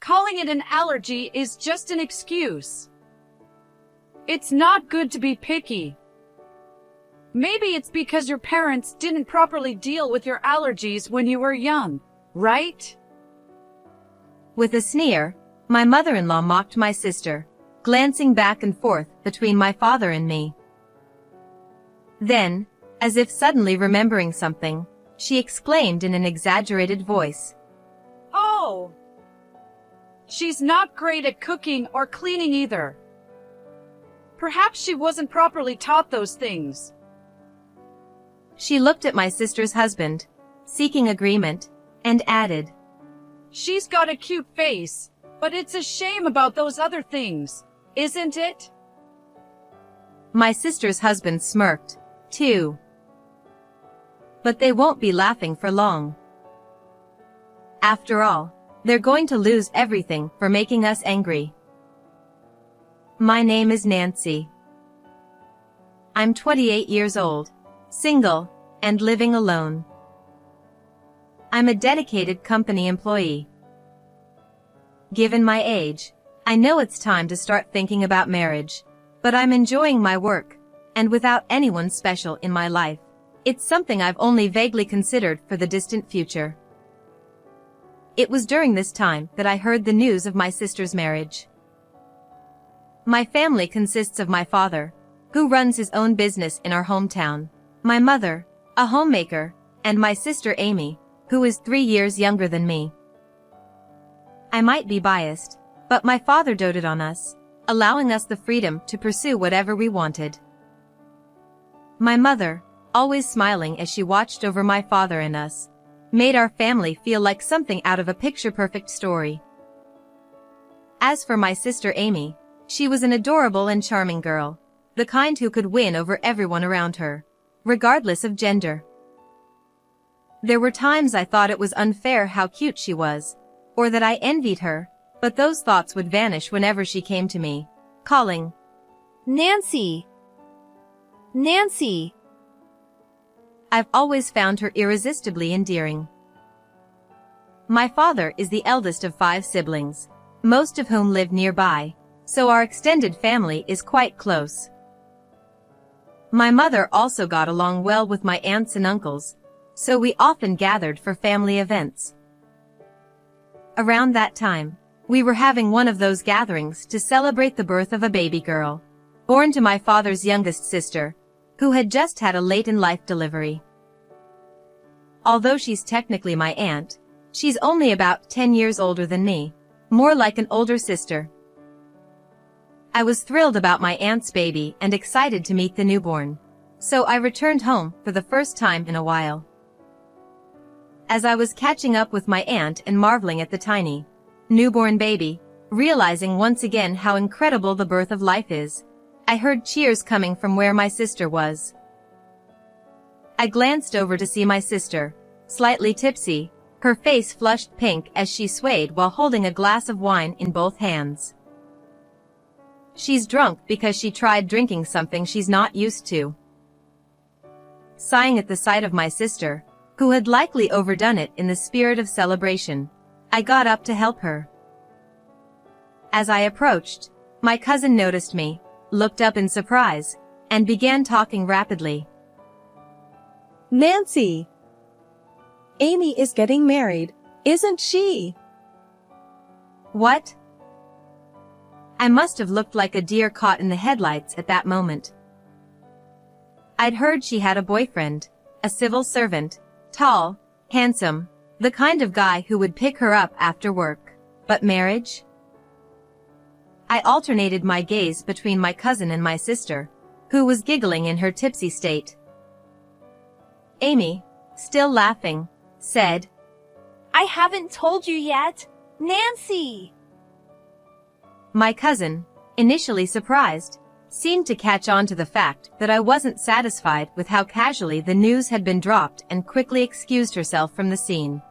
calling it an allergy is just an excuse. It's not good to be picky. Maybe it's because your parents didn't properly deal with your allergies when you were young, right? With a sneer, my mother-in-law mocked my sister, glancing back and forth between my father and me. Then, as if suddenly remembering something, she exclaimed in an exaggerated voice, "Oh! She's not great at cooking or cleaning either. Perhaps she wasn't properly taught those things." She looked at my sister's husband, seeking agreement, and added, "She's got a cute face, but it's a shame about those other things, isn't it?" My sister's husband smirked, too. But they won't be laughing for long. After all, they're going to lose everything for making us angry. My name is Nancy. I'm 28 years old, single, and living alone. I'm a dedicated company employee. Given my age, I know it's time to start thinking about marriage, but I'm enjoying my work, and without anyone special in my life, it's something I've only vaguely considered for the distant future. It was during this time that I heard the news of my sister's marriage. My family consists of my father, who runs his own business in our hometown, my mother, a homemaker, and my sister Amy, who is 3 years younger than me. I might be biased, but my father doted on us, allowing us the freedom to pursue whatever we wanted. My mother, always smiling as she watched over my father and us, made our family feel like something out of a picture-perfect story. As for my sister Amy, she was an adorable and charming girl, the kind who could win over everyone around her, regardless of gender. There were times I thought it was unfair how cute she was, or that I envied her, but those thoughts would vanish whenever she came to me, calling, "Nancy! Nancy!" I've always found her irresistibly endearing. My father is the eldest of 5 siblings, most of whom live nearby, so our extended family is quite close. My mother also got along well with my aunts and uncles, so we often gathered for family events. Around that time, we were having one of those gatherings to celebrate the birth of a baby girl, born to my father's youngest sister, who had just had a late-in-life delivery. Although she's technically my aunt, she's only about 10 years older than me, more like an older sister. I was thrilled about my aunt's baby and excited to meet the newborn, so I returned home for the first time in a while. As I was catching up with my aunt and marveling at the tiny, newborn baby, realizing once again how incredible the birth of life is, I heard cheers coming from where my sister was. I glanced over to see my sister, slightly tipsy, her face flushed pink as she swayed while holding a glass of wine in both hands. She's drunk because she tried drinking something she's not used to. Sighing at the sight of my sister, who had likely overdone it in the spirit of celebration, I got up to help her. As I approached, my cousin noticed me, looked up in surprise, and began talking rapidly. "Nancy! Amy is getting married, isn't she?" What? I must have looked like a deer caught in the headlights at that moment. I'd heard she had a boyfriend, a civil servant, tall, handsome, the kind of guy who would pick her up after work. But marriage? I alternated my gaze between my cousin and my sister, who was giggling in her tipsy state. Amy, still laughing, said, "I haven't told you yet, Nancy!" My cousin, initially surprised, seemed to catch on to the fact that I wasn't satisfied with how casually the news had been dropped and quickly excused herself from the scene.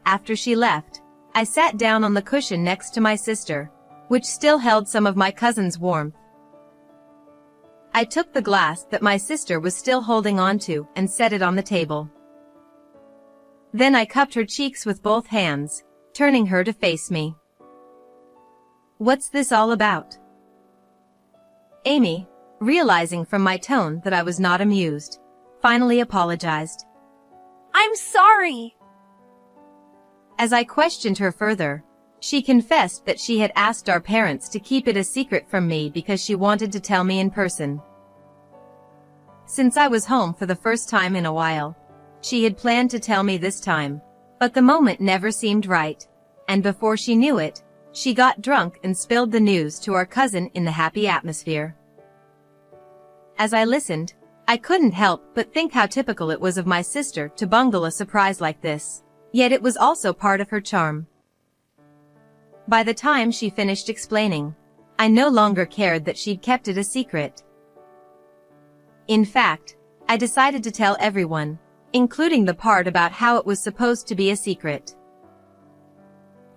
After she left, I sat down on the cushion next to my sister, which still held some of my cousin's warmth. I took the glass that my sister was still holding onto and set it on the table. Then I cupped her cheeks with both hands, turning her to face me. "What's this all about?" Amy, realizing from my tone that I was not amused, finally apologized. I'm sorry. As I questioned her further, she confessed that she had asked our parents to keep it a secret from me because she wanted to tell me in person. Since I was home for the first time in a while, she had planned to tell me this time, but the moment never seemed right, and before she knew it, she got drunk and spilled the news to our cousin in the happy atmosphere. As I listened, I couldn't help but think how typical it was of my sister to bungle a surprise like this, yet it was also part of her charm. By the time she finished explaining, I no longer cared that she'd kept it a secret. In fact, I decided to tell everyone, including the part about how it was supposed to be a secret.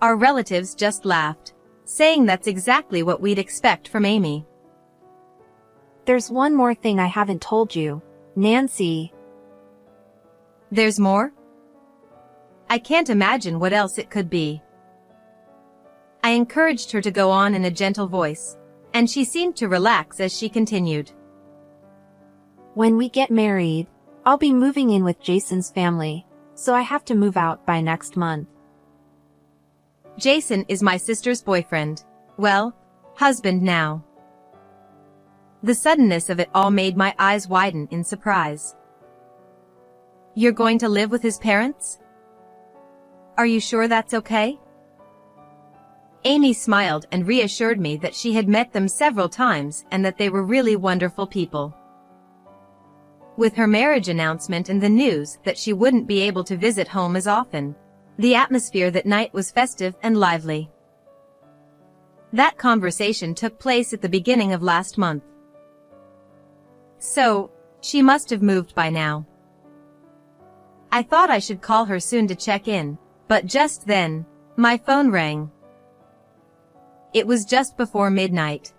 Our relatives just laughed, saying that's exactly what we'd expect from Amy. There's one more thing I haven't told you, Nancy. There's more? I can't imagine what else it could be. I encouraged her to go on in a gentle voice, and she seemed to relax as she continued. When we get married, I'll be moving in with Jason's family, so I have to move out by next month. Jason is my sister's boyfriend. Well, husband now. The suddenness of it all made my eyes widen in surprise. You're going to live with his parents? Are you sure that's okay? Amy smiled and reassured me that she had met them several times and that they were really wonderful people. With her marriage announcement and the news that she wouldn't be able to visit home as often, the atmosphere that night was festive and lively. That conversation took place at the beginning of last month. So, she must have moved by now. I thought I should call her soon to check in, but just then, my phone rang. It was just before midnight.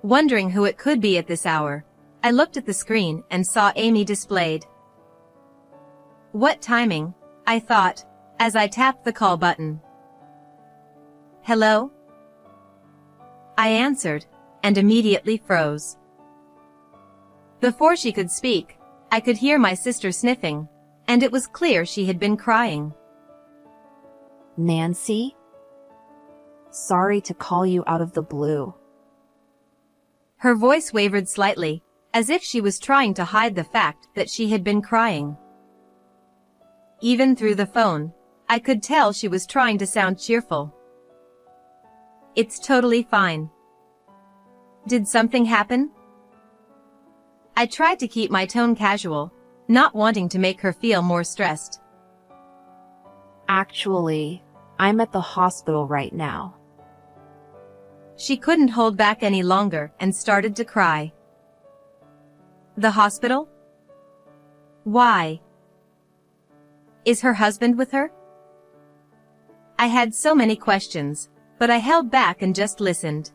Wondering who it could be at this hour, I looked at the screen and saw Amy displayed. What timing, I thought, as I tapped the call button. Hello? I answered, and immediately froze. Before she could speak, I could hear my sister sniffing, and it was clear she had been crying. Nancy? Sorry to call you out of the blue. Her voice wavered slightly, as if she was trying to hide the fact that she had been crying. Even through the phone, I could tell she was trying to sound cheerful. It's totally fine. Did something happen? I tried to keep my tone casual, not wanting to make her feel more stressed. Actually, I'm at the hospital right now. She couldn't hold back any longer and started to cry. The hospital? Why? Is her husband with her? I had so many questions, but I held back and just listened.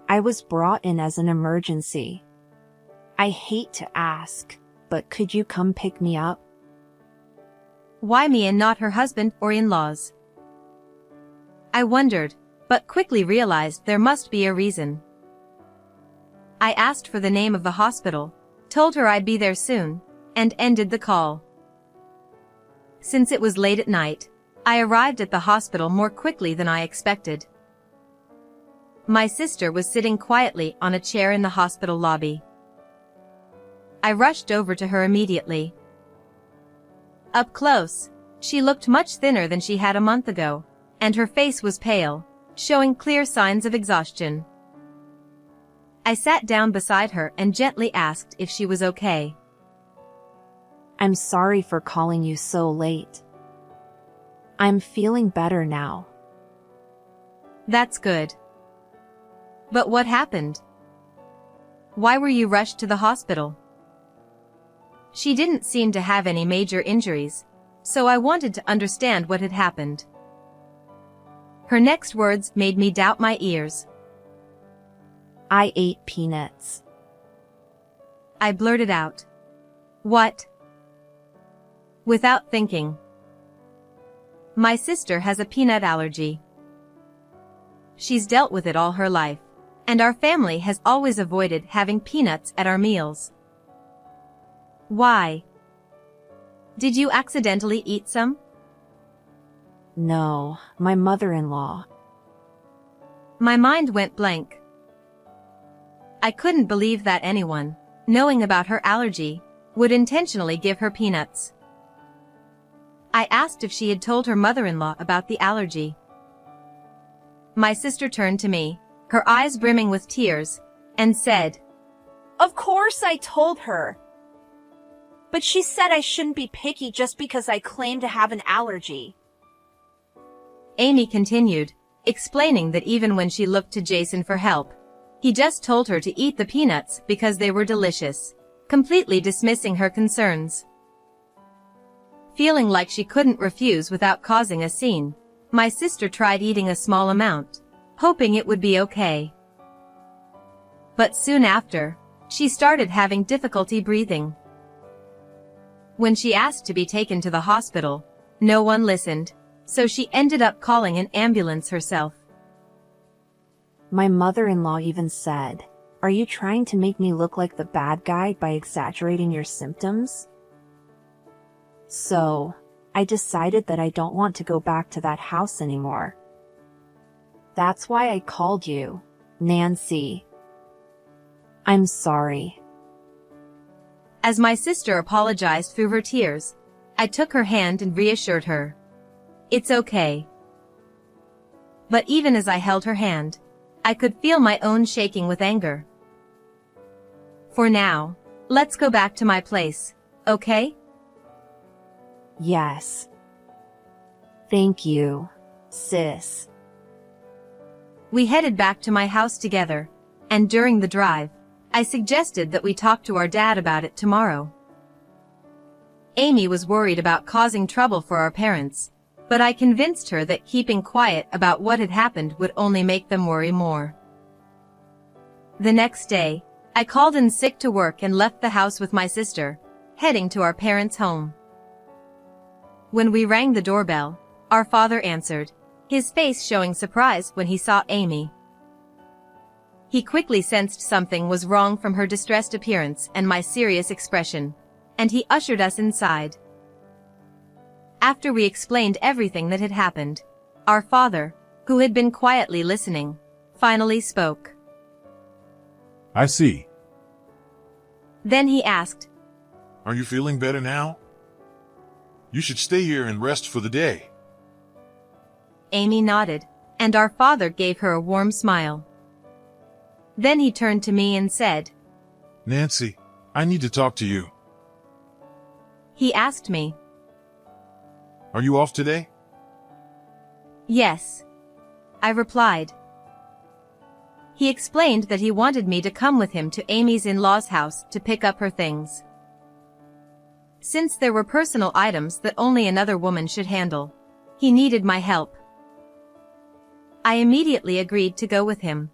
I was brought in as an emergency. I hate to ask, but could you come pick me up? Why me and not her husband or in-laws? I wondered, but quickly realized there must be a reason. I asked for the name of the hospital, told her I'd be there soon, and ended the call. Since it was late at night, I arrived at the hospital more quickly than I expected. My sister was sitting quietly on a chair in the hospital lobby. I rushed over to her immediately. Up close, she looked much thinner than she had a month ago, and her face was pale, showing clear signs of exhaustion. I sat down beside her and gently asked if she was okay. I'm sorry for calling you so late. I'm feeling better now. That's good. But what happened? Why were you rushed to the hospital? She didn't seem to have any major injuries, so I wanted to understand what had happened. Her next words made me doubt my ears. I ate peanuts. I blurted out. What? Without thinking. My sister has a peanut allergy. She's dealt with it all her life, and our family has always avoided having peanuts at our meals. Why? Did you accidentally eat some? No, my mother-in-law. My mind went blank. I couldn't believe that anyone, knowing about her allergy, would intentionally give her peanuts. I asked if she had told her mother-in-law about the allergy. My sister turned to me, her eyes brimming with tears, and said, Of course I told her. But she said I shouldn't be picky just because I claim to have an allergy. Amy continued, explaining that even when she looked to Jason for help, he just told her to eat the peanuts because they were delicious, completely dismissing her concerns. Feeling like she couldn't refuse without causing a scene, my sister tried eating a small amount, hoping it would be okay. But soon after, she started having difficulty breathing. When she asked to be taken to the hospital, no one listened, so she ended up calling an ambulance herself. My mother-in-law even said, "Are you trying to make me look like the bad guy by exaggerating your symptoms?" So, I decided that I don't want to go back to that house anymore. That's why I called you, Nancy. I'm sorry. As my sister apologized through her tears, I took her hand and reassured her. It's okay. But even as I held her hand, I could feel my own shaking with anger. For now, let's go back to my place, okay? Yes. Thank you, sis. We headed back to my house together, and during the drive, I suggested that we talk to our dad about it tomorrow. Amy was worried about causing trouble for our parents, but I convinced her that keeping quiet about what had happened would only make them worry more. The next day, I called in sick to work and left the house with my sister, heading to our parents' home. When we rang the doorbell, our father answered, his face showing surprise when he saw Amy. He quickly sensed something was wrong from her distressed appearance and my serious expression, and he ushered us inside. After we explained everything that had happened, our father, who had been quietly listening, finally spoke. I see. Then he asked, Are you feeling better now? You should stay here and rest for the day. Amy nodded, and our father gave her a warm smile. Then he turned to me and said, Nancy, I need to talk to you. He asked me, Are you off today? Yes, I replied. He explained that he wanted me to come with him to Amy's in-laws' house to pick up her things. Since there were personal items that only another woman should handle, he needed my help. I immediately agreed to go with him.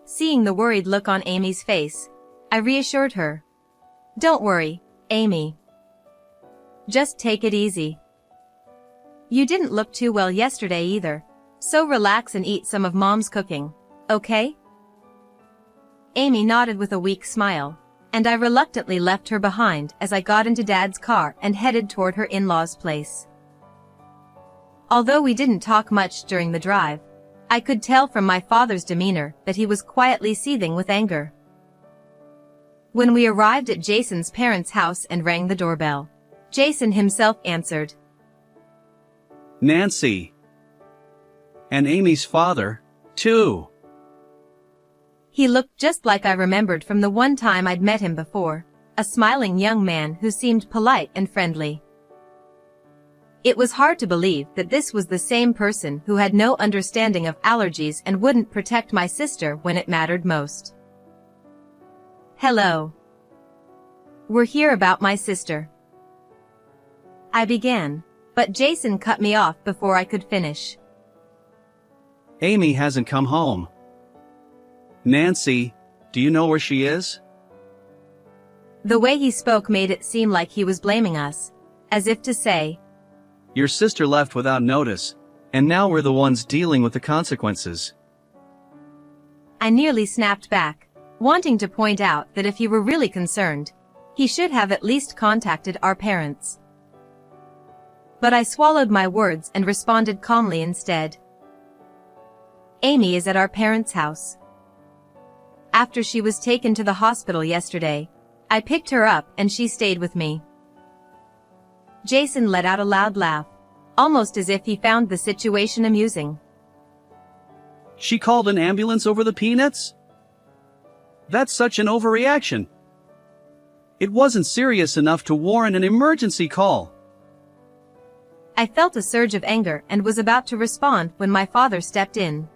Seeing the worried look on Amy's face, I reassured her. Don't worry, Amy. Just take it easy. You didn't look too well yesterday either, so relax and eat some of Mom's cooking, okay? Amy nodded with a weak smile, and I reluctantly left her behind as I got into Dad's car and headed toward her in-laws' place. Although we didn't talk much during the drive, I could tell from my father's demeanor that he was quietly seething with anger. When we arrived at Jason's parents' house and rang the doorbell, Jason himself answered. Nancy. And Amy's father, too. He looked just like I remembered from the one time I'd met him before, a smiling young man who seemed polite and friendly. It was hard to believe that this was the same person who had no understanding of allergies and wouldn't protect my sister when it mattered most. Hello. We're here about my sister. I began, but Jason cut me off before I could finish. Amy hasn't come home. Nancy, do you know where she is? The way he spoke made it seem like he was blaming us, as if to say, Your sister left without notice, and now we're the ones dealing with the consequences. I nearly snapped back, wanting to point out that if he were really concerned, he should have at least contacted our parents. But I swallowed my words and responded calmly instead. Amy is at our parents' house. After she was taken to the hospital yesterday, I picked her up and she stayed with me. Jason let out a loud laugh, almost as if he found the situation amusing. She called an ambulance over the peanuts? That's such an overreaction. It wasn't serious enough to warrant an emergency call. I felt a surge of anger and was about to respond when my father stepped in.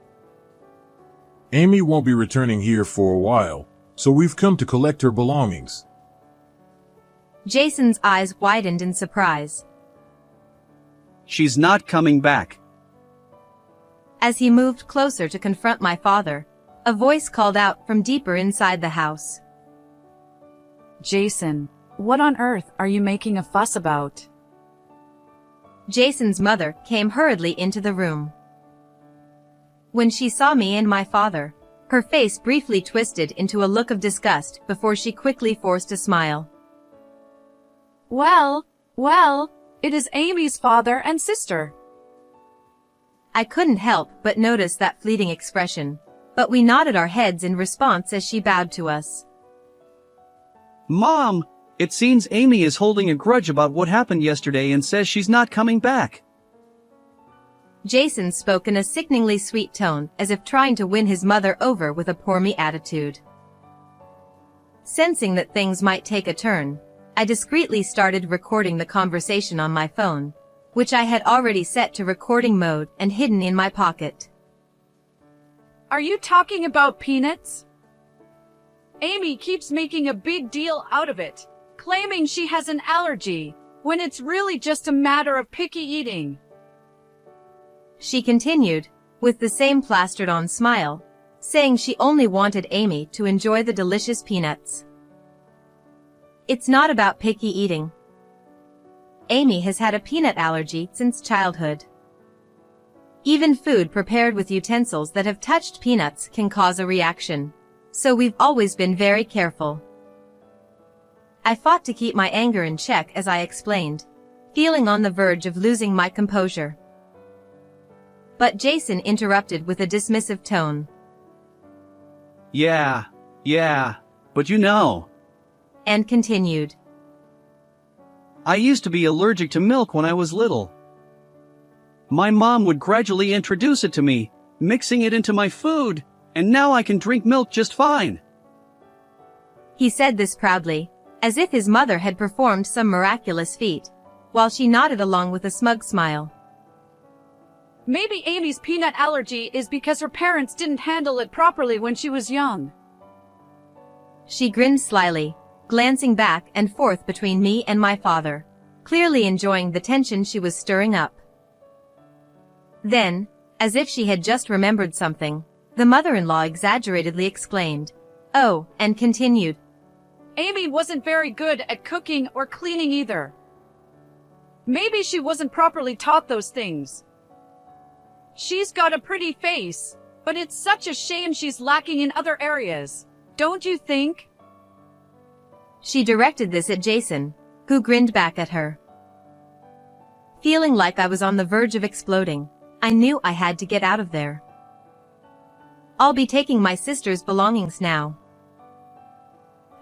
Amy won't be returning here for a while, so we've come to collect her belongings. Jason's eyes widened in surprise. She's not coming back. As he moved closer to confront my father, a voice called out from deeper inside the house. Jason, what on earth are you making a fuss about? Jason's mother came hurriedly into the room. When she saw me and my father, her face briefly twisted into a look of disgust before she quickly forced a smile. Well, it is Amy's father and sister. I couldn't help but notice that fleeting expression, but we nodded our heads in response as she bowed to us. Mom, it seems Amy is holding a grudge about what happened yesterday and says she's not coming back. Jason spoke in a sickeningly sweet tone, as if trying to win his mother over with a poor-me attitude. Sensing that things might take a turn, I discreetly started recording the conversation on my phone, which I had already set to recording mode and hidden in my pocket. Are you talking about peanuts? Amy keeps making a big deal out of it, claiming she has an allergy, when it's really just a matter of picky eating. She continued, with the same plastered-on smile, saying she only wanted Amy to enjoy the delicious peanuts. It's not about picky eating. Amy has had a peanut allergy since childhood. Even food prepared with utensils that have touched peanuts can cause a reaction, so we've always been very careful. I fought to keep my anger in check as I explained, feeling on the verge of losing my composure. But Jason interrupted with a dismissive tone. Yeah, but you know. And continued. I used to be allergic to milk when I was little. My mom would gradually introduce it to me, mixing it into my food, and now I can drink milk just fine. He said this proudly, as if his mother had performed some miraculous feat, while she nodded along with a smug smile. Maybe Amy's peanut allergy is because her parents didn't handle it properly when she was young. She grinned slyly, glancing back and forth between me and my father, clearly enjoying the tension she was stirring up. Then, as if she had just remembered something, the mother-in-law exaggeratedly exclaimed, "Oh," and continued. Amy wasn't very good at cooking or cleaning either. Maybe she wasn't properly taught those things. She's got a pretty face, but it's such a shame she's lacking in other areas, don't you think? She directed this at Jason, who grinned back at her. Feeling like I was on the verge of exploding, I knew I had to get out of there. I'll be taking my sister's belongings now,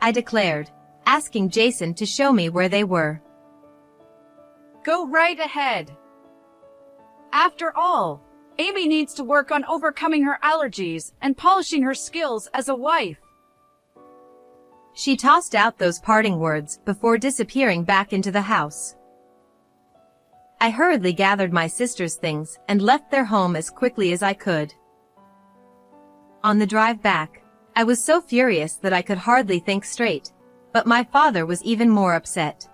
I declared, asking Jason to show me where they were. Go right ahead. After all, Amy needs to work on overcoming her allergies and polishing her skills as a wife. She tossed out those parting words before disappearing back into the house. I hurriedly gathered my sister's things and left their home as quickly as I could. On the drive back, I was so furious that I could hardly think straight, but my father was even more upset.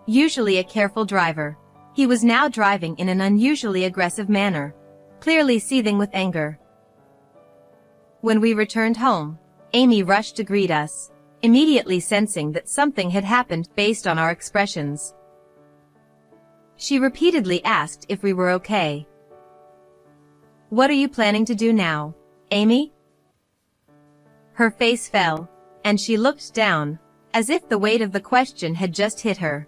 Usually a careful driver, he was now driving in an unusually aggressive manner, clearly seething with anger. When we returned home, Amy rushed to greet us, immediately sensing that something had happened based on our expressions. She repeatedly asked if we were okay. "What are you planning to do now, Amy?" Her face fell, and she looked down, as if the weight of the question had just hit her.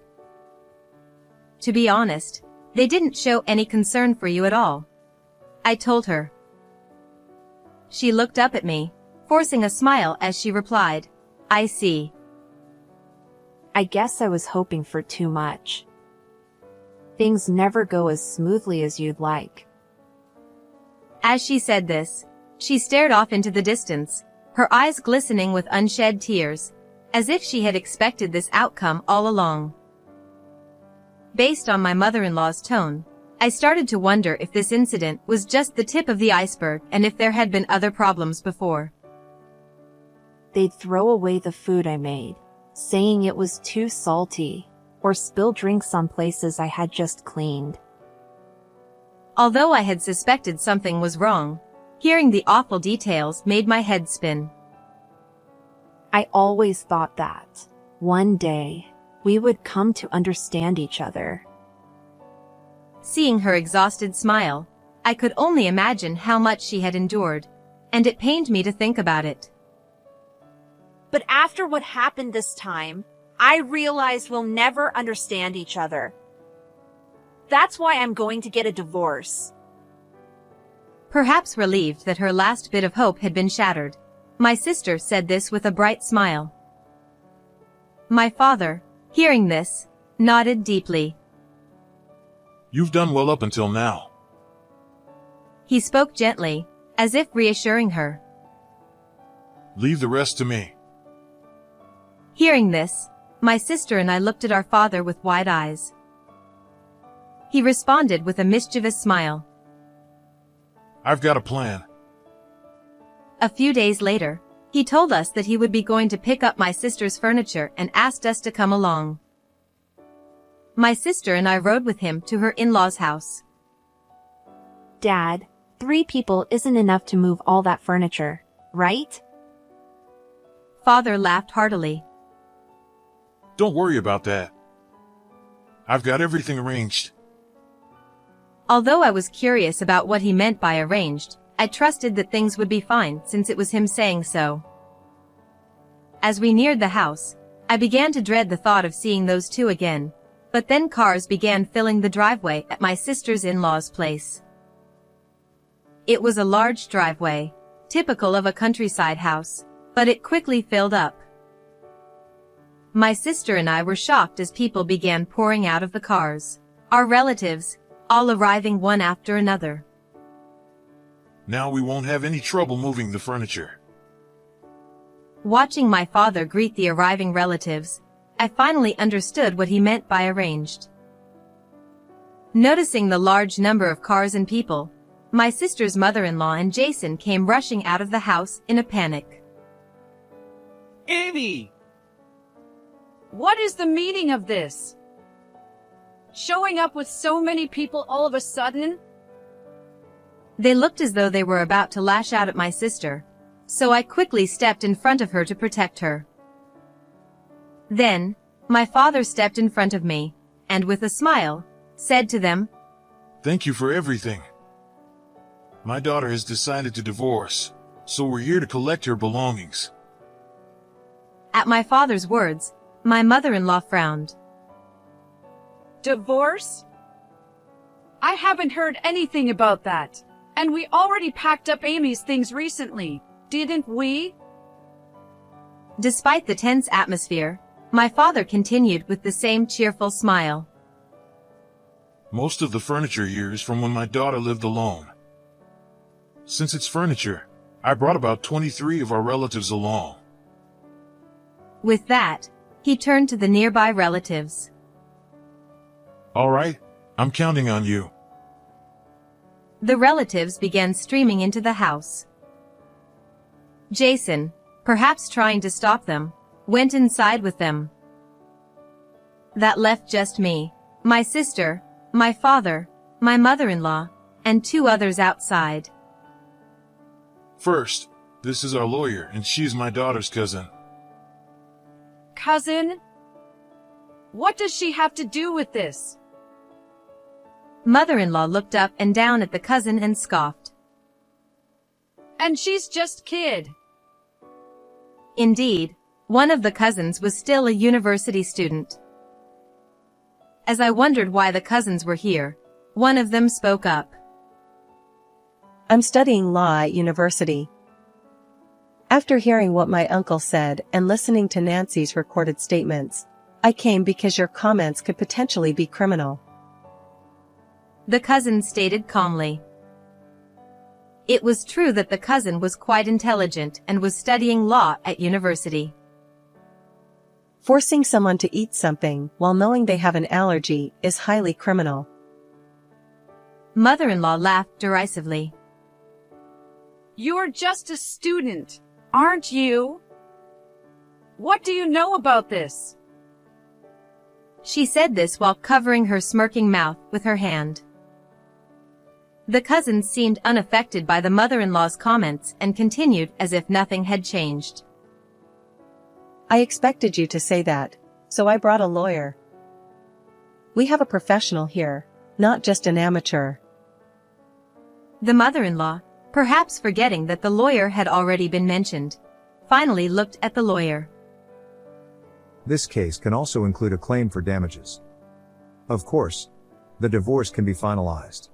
"To be honest, they didn't show any concern for you at all," I told her. She looked up at me, forcing a smile as she replied, "I see." I guess I was hoping for too much. Things never go as smoothly as you'd like. As she said this, she stared off into the distance, her eyes glistening with unshed tears, as if she had expected this outcome all along. Based on my mother-in-law's tone, I started to wonder if this incident was just the tip of the iceberg and if there had been other problems before. They'd throw away the food I made, saying it was too salty, or spill drinks on places I had just cleaned. Although I had suspected something was wrong, hearing the awful details made my head spin. I always thought that, one day, we would come to understand each other. Seeing her exhausted smile, I could only imagine how much she had endured, and it pained me to think about it. But after what happened this time, I realized we'll never understand each other. That's why I'm going to get a divorce. Perhaps relieved that her last bit of hope had been shattered, my sister said this with a bright smile. My father, hearing this, nodded deeply. You've done well up until now. He spoke gently, as if reassuring her. Leave the rest to me. Hearing this, my sister and I looked at our father with wide eyes. He responded with a mischievous smile. I've got a plan. A few days later, he told us that he would be going to pick up my sister's furniture and asked us to come along. My sister and I rode with him to her in-laws' house. Dad, 3 people isn't enough to move all that furniture, right? Father laughed heartily. Don't worry about that. I've got everything arranged. Although I was curious about what he meant by arranged, I trusted that things would be fine since it was him saying so. As we neared the house, I began to dread the thought of seeing those two again, but then cars began filling the driveway at my sister's in-laws' place. It was a large driveway, typical of a countryside house, but it quickly filled up. My sister and I were shocked as people began pouring out of the cars, our relatives, all arriving one after another. Now we won't have any trouble moving the furniture. Watching my father greet the arriving relatives, I finally understood what he meant by arranged. Noticing the large number of cars and people, my sister's mother-in-law and Jason came rushing out of the house in a panic. Amy! What is the meaning of this? Showing up with so many people all of a sudden? They looked as though they were about to lash out at my sister, so I quickly stepped in front of her to protect her. Then, my father stepped in front of me, and with a smile, said to them, Thank you for everything. My daughter has decided to divorce, so we're here to collect her belongings. At my father's words, my mother-in-law frowned. Divorce? I haven't heard anything about that. And we already packed up Amy's things recently, didn't we? Despite the tense atmosphere, my father continued with the same cheerful smile. Most of the furniture here is from when my daughter lived alone. Since it's furniture, I brought about 23 of our relatives along. With that, he turned to the nearby relatives. All right, I'm counting on you. The relatives began streaming into the house. Jason, perhaps trying to stop them, went inside with them. That left just me, my sister, my father, my mother-in-law, and 2 others outside. First, this is our lawyer, and she's my daughter's cousin. Cousin? What does she have to do with this? Mother-in-law looked up and down at the cousin and scoffed. And she's just kid. Indeed, one of the cousins was still a university student. As I wondered why the cousins were here, one of them spoke up. I'm studying law at university. After hearing what my uncle said and listening to Nancy's recorded statements, I came because your comments could potentially be criminal. The cousin stated calmly. It was true that the cousin was quite intelligent and was studying law at university. Forcing someone to eat something while knowing they have an allergy is highly criminal. Mother-in-law laughed derisively. You're just a student, aren't you? What do you know about this? She said this while covering her smirking mouth with her hand. The cousin seemed unaffected by the mother-in-law's comments and continued as if nothing had changed. I expected you to say that, so I brought a lawyer. We have a professional here, not just an amateur. The mother-in-law, perhaps forgetting that the lawyer had already been mentioned, finally looked at the lawyer. This case can also include a claim for damages. Of course, the divorce can be finalized.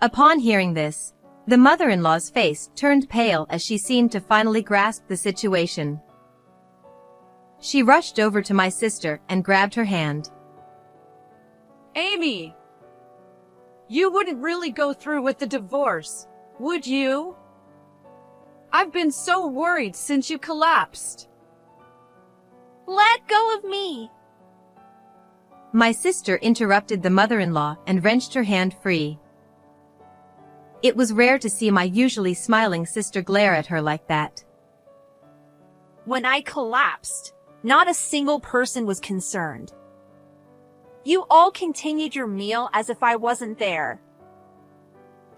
Upon hearing this, the mother-in-law's face turned pale as she seemed to finally grasp the situation. She rushed over to my sister and grabbed her hand. Amy! You wouldn't really go through with the divorce, would you? I've been so worried since you collapsed. Let go of me. My sister interrupted the mother-in-law and wrenched her hand free. It was rare to see my usually smiling sister glare at her like that. When I collapsed, not a single person was concerned. You all continued your meal as if I wasn't there.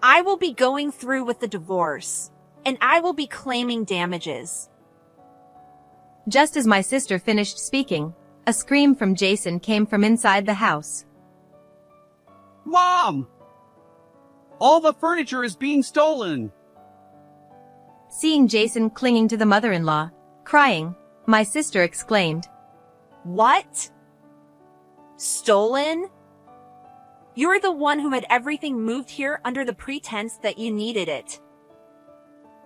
I will be going through with the divorce, and I will be claiming damages. Just as my sister finished speaking, a scream from Jason came from inside the house. Mom! All the furniture is being stolen! Seeing Jason clinging to the mother-in-law, crying, my sister exclaimed, What? Stolen? You're the one who had everything moved here under the pretense that you needed it.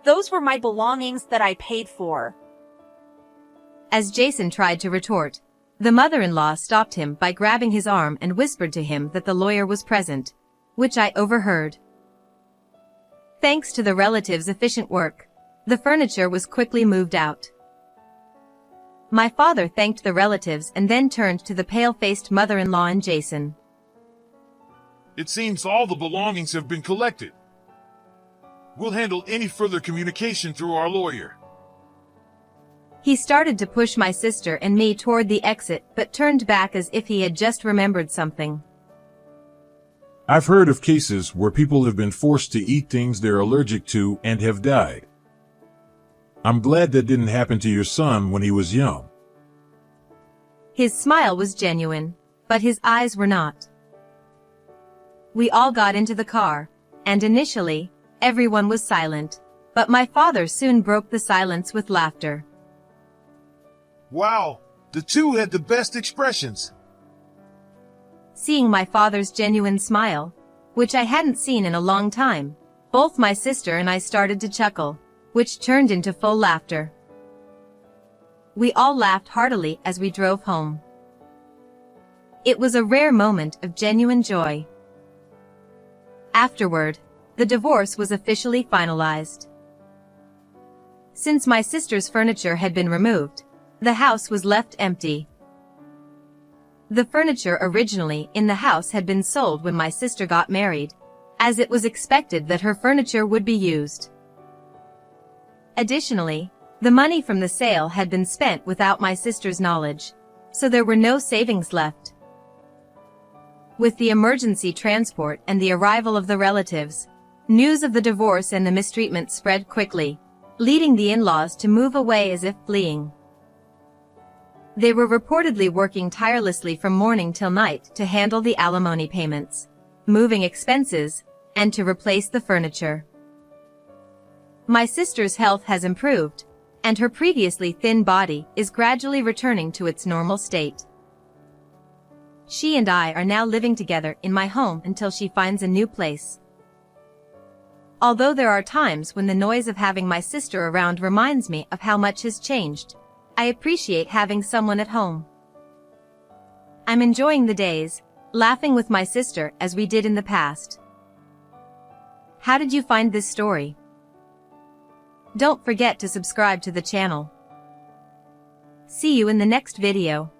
Those were my belongings that I paid for. As Jason tried to retort, the mother-in-law stopped him by grabbing his arm and whispered to him that the lawyer was present, which I overheard. Thanks to the relatives' efficient work, the furniture was quickly moved out. My father thanked the relatives and then turned to the pale-faced mother-in-law and Jason. It seems all the belongings have been collected. We'll handle any further communication through our lawyer. He started to push my sister and me toward the exit but turned back as if he had just remembered something. I've heard of cases where people have been forced to eat things they're allergic to and have died. I'm glad that didn't happen to your son when he was young. His smile was genuine, but his eyes were not. We all got into the car, and initially, everyone was silent, but my father soon broke the silence with laughter. Wow, the two had the best expressions. Seeing my father's genuine smile, which I hadn't seen in a long time, both my sister and I started to chuckle, which turned into full laughter. We all laughed heartily as we drove home. It was a rare moment of genuine joy. Afterward, the divorce was officially finalized. Since my sister's furniture had been removed, the house was left empty. The furniture originally in the house had been sold when my sister got married, as it was expected that her furniture would be used. Additionally, the money from the sale had been spent without my sister's knowledge, so there were no savings left. With the emergency transport and the arrival of the relatives, news of the divorce and the mistreatment spread quickly, leading the in-laws to move away as if fleeing. They were reportedly working tirelessly from morning till night to handle the alimony payments, moving expenses, and to replace the furniture. My sister's health has improved, and her previously thin body is gradually returning to its normal state. She and I are now living together in my home until she finds a new place. Although there are times when the noise of having my sister around reminds me of how much has changed, I appreciate having someone at home. I'm enjoying the days, laughing with my sister as we did in the past. How did you find this story? Don't forget to subscribe to the channel. See you in the next video.